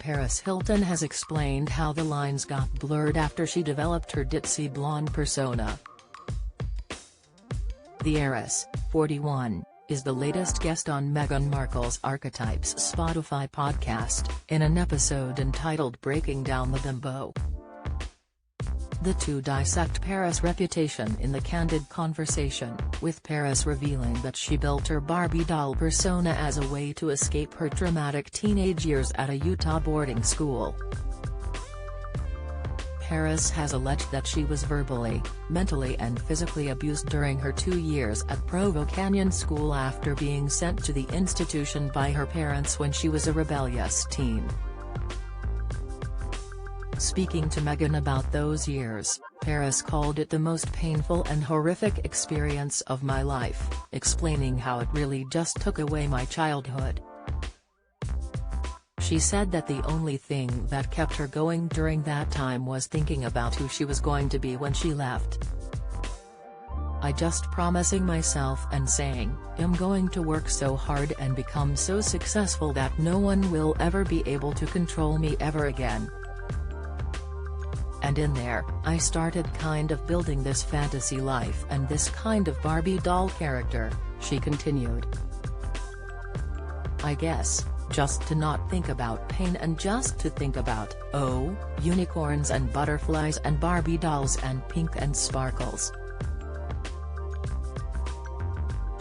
Paris Hilton has explained how the lines got blurred after she developed her ditzy blonde persona. The heiress, 41, is the latest guest on Meghan Markle's Archetypes Spotify podcast, in an episode entitled Breaking Down the Bimbo. The two dissect Paris' reputation in the candid conversation, with Paris revealing that she built her Barbie doll persona as a way to escape her traumatic teenage years at a Utah boarding school. Paris has alleged that she was verbally, mentally and physically abused during her 2 years at Provo Canyon School after being sent to the institution by her parents when she was a rebellious teen. Speaking to Meghan about those years, Paris called it the most painful and horrific experience of my life, explaining how it really just took away my childhood. She said that the only thing that kept her going during that time was thinking about who she was going to be when she left. I just promising myself and saying, I'm going to work so hard and become so successful that no one will ever be able to control me ever again. And in there, I started kind of building this fantasy life and this kind of Barbie doll character, she continued. I guess, just to not think about pain and just to think about, oh, unicorns and butterflies and Barbie dolls and pink and sparkles.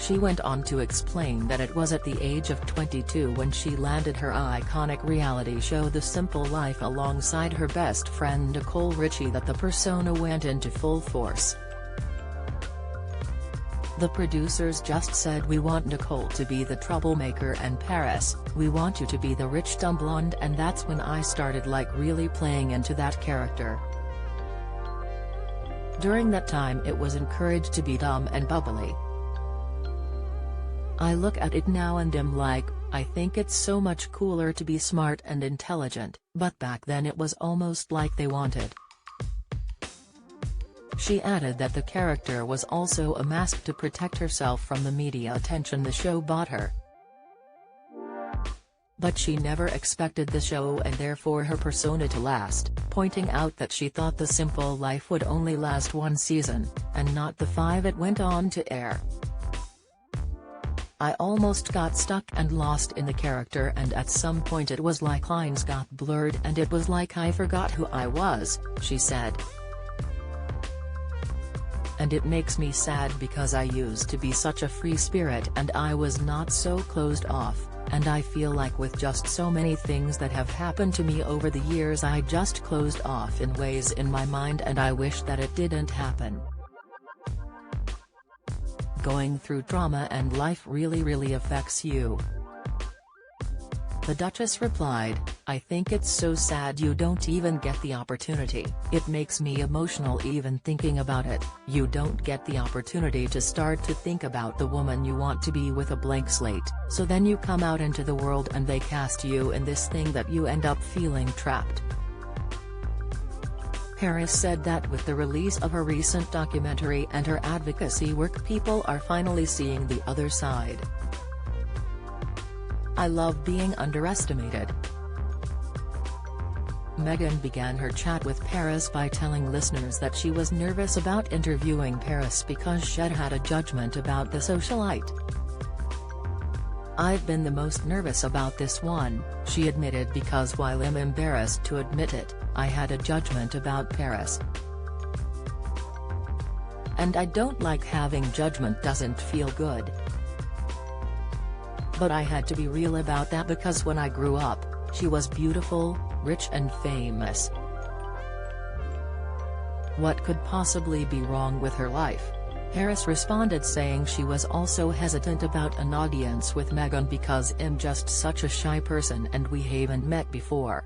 She went on to explain that it was at the age of 22 when she landed her iconic reality show The Simple Life alongside her best friend Nicole Richie that the persona went into full force. The producers just said, we want Nicole to be the troublemaker and Paris, we want you to be the rich dumb blonde, and that's when I started like really playing into that character. During that time it was encouraged to be dumb and bubbly. I look at it now and am like, I think it's so much cooler to be smart and intelligent, but back then it was almost like they wanted. She added that the character was also a mask to protect herself from the media attention the show bought her. But she never expected the show and therefore her persona to last, pointing out that she thought The Simple Life would only last 1 season, and not the 5 it went on to air. I almost got stuck and lost in the character, and at some point it was like lines got blurred and it was like I forgot who I was, she said. And it makes me sad because I used to be such a free spirit and I was not so closed off, and I feel like with just so many things that have happened to me over the years I just closed off in ways in my mind and I wish that it didn't happen. Going through trauma and life really affects you. The Duchess replied, I think it's so sad you don't even get the opportunity. It makes me emotional even thinking about it. You don't get the opportunity to start to think about the woman you want to be with a blank slate, so then you come out into the world and they cast you in this thing that you end up feeling trapped. Paris said that with the release of her recent documentary and her advocacy work, people are finally seeing the other side. I love being underestimated. Meghan began her chat with Paris by telling listeners that she was nervous about interviewing Paris because she'd had a judgment about the socialite. I've been the most nervous about this one, she admitted, because while I'm embarrassed to admit it, I had a judgment about Paris. And I don't like having judgment, doesn't feel good. But I had to be real about that because when I grew up, she was beautiful, rich and famous. What could possibly be wrong with her life? Paris responded saying she was also hesitant about an audience with Meghan because I'm just such a shy person and we haven't met before.